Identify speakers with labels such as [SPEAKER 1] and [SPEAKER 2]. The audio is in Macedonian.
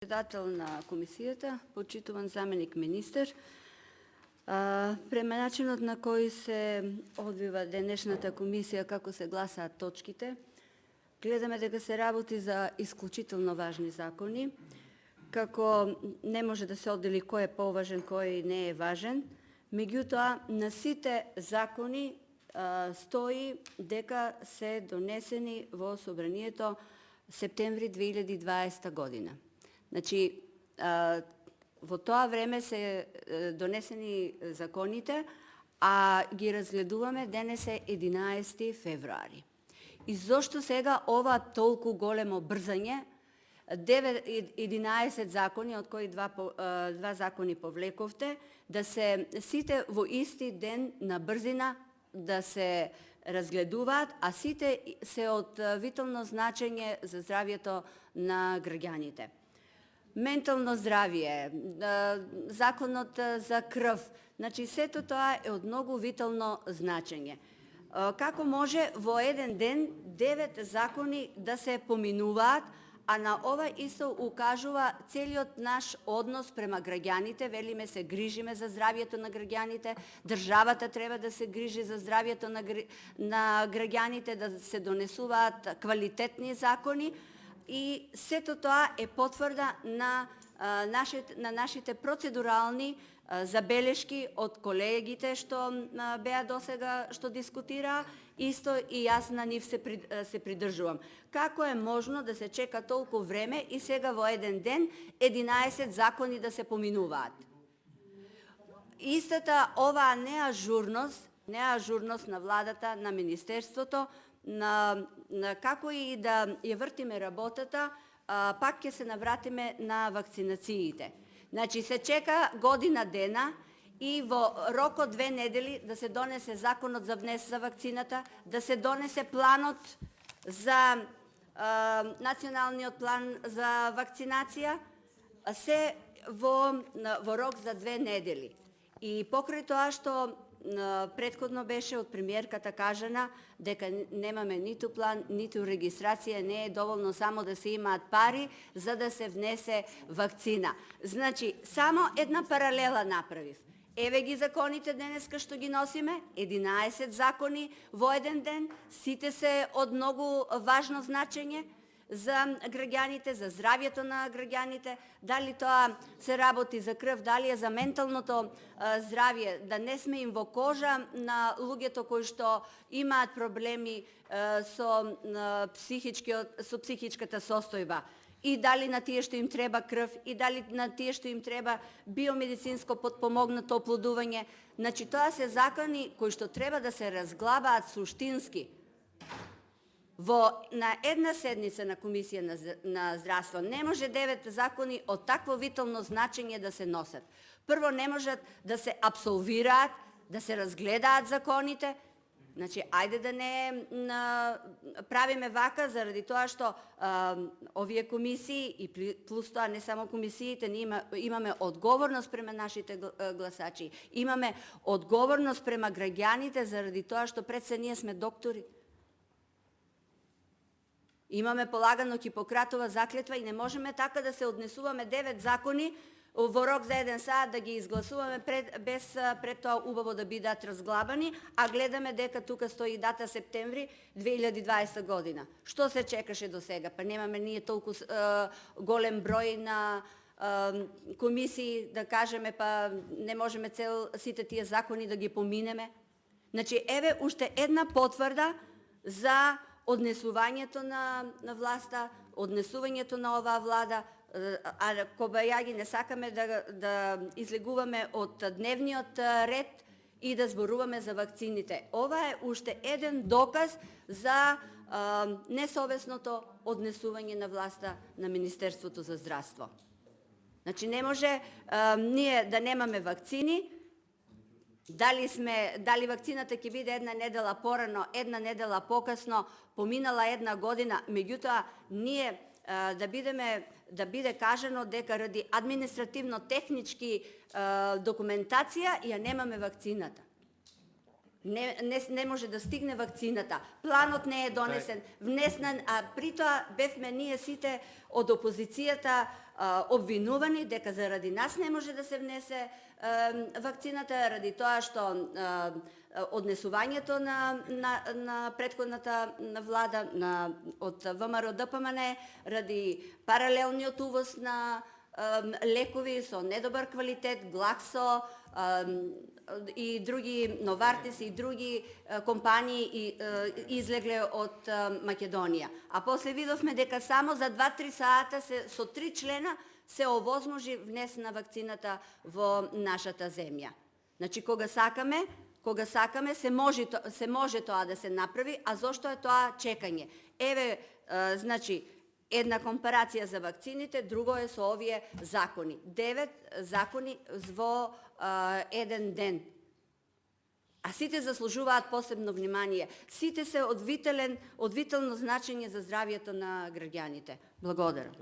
[SPEAKER 1] Председател на комисијата, почитуван заменик министер, према начинот на кој се одвива денешната комисија, како се гласаат точките, гледаме дека се работи за исклучително важни закони, како не може да се оддели кој е поважен, кој не е важен, меѓутоа на сите закони стои дека се донесени во собранието септември 2020 година. Значи, во тоа време се донесени законите, а ги разгледуваме денес е 11 февруари. И зошто сега ова толку големо брзање? 11 закони, од кои два закони повлековте, да се сите во исти ден на брзина да се разгледуваат, а сите се од витално значење за здравјето на граѓаните. Ментално здравје, законот за крв, значи сето тоа е од многу витално значење. Како може во еден ден 9 закони да се поминуваат, а на ова исто укажува целиот наш однос према граѓаните, велиме се грижиме за здравјето на граѓаните, државата треба да се грижи за здравјето на граѓаните, да се донесуваат квалитетни закони, и сето тоа е потврда на нашите процедурални забелешки од колегите што беа досега што дискутираа, исто и јас на нив се придржувам. Како е можно да се чека толку време и сега во еден ден 11 закони да се поминуваат? Истата оваа неажурност на владата, на министерството, како и да ја вртиме работата, пак ќе се навратиме на вакцинациите. Значи се чека година дена и во рок од 2 недели да се донесе законот за внес за вакцината, да се донесе планот за националниот план за вакцинација, се во рок за 2 недели. И покрај тоа што претходно беше од премиерката кажана дека немаме ниту план, ниту регистрација, не е доволно само да се имаат пари за да се внесе вакцина. Значи, само една паралела направив. Еве ги законите денеска што ги носиме, 11 закони во еден ден, сите се од многу важно значење за граѓаните, за здравјето на граѓаните, дали тоа се работи за крв, дали е за менталното здравје, да не сме им во кожа на луѓето кои што имаат проблеми со психичката состојба, и дали на тие што им треба крв, и дали на тие што им треба биомедицинско потпомогнато оплодување. Значи, тоа се закони кои што треба да се разглабаат суштински. На една седница на Комисија на здравство не може 9 закони од такво витално значење да се носат. Прво, не можат да се апсолвираат, да се разгледаат законите. Значи, ајде да не правиме вака, заради тоа што овие комисии, и плюс тоа не само комисиите, ние имаме одговорност према нашите гласачи, имаме одговорност према граѓаните, заради тоа што пред се ние сме доктори. Имаме полагано Хипократова заклетва и не можеме така да се однесуваме 9 закони во рок за 1 саат да ги изгласуваме без пред тоа убаво да бидат разглабани, а гледаме дека тука стои дата септември 2020 година. Што се чекаше до сега? Па немаме ние толку голем број на комисии, да кажеме, па не можеме сите тие закони да ги поминеме. Значи, еве уште една потврда за однесувањето на власта, однесувањето на оваа влада, а кобајаги не сакаме да излегуваме од дневниот ред и да зборуваме за вакцините. Ова е уште еден доказ за несовесното однесување на власта на Министерството за здравство. Значи, не може ние да немаме вакцини. Дали вакцината ќе биде една недела порано, една недела покасно, поминала една година, меѓутоа ние да биде кажано дека ради административно-технички документација ја немаме вакцината. Не може да стигне вакцината. Планот не е донесен, внесен, а при тоа бевме ние сите од опозицијата обвинувани дека заради нас не може да се внесе вакцината, ради тоа што однесувањето на претходната влада од ВМРО ДПМН, ради паралелниот увоз на лекови со недобар квалитет, Глаксо и други, Новартис и други компании излегле од Македонија. А после видовме дека само за 2-3 сата со 3 члена се овозможи внесена вакцината во нашата земја. Значи, кога сакаме, се може тоа да се направи, а зошто е тоа чекање? Еве, значи, една компарација за вакцините, друго е со овие закони. 9 закони во еден ден. А сите заслужуваат посебно внимание. Сите се од витално значење за здравието на граѓаните. Благодарам.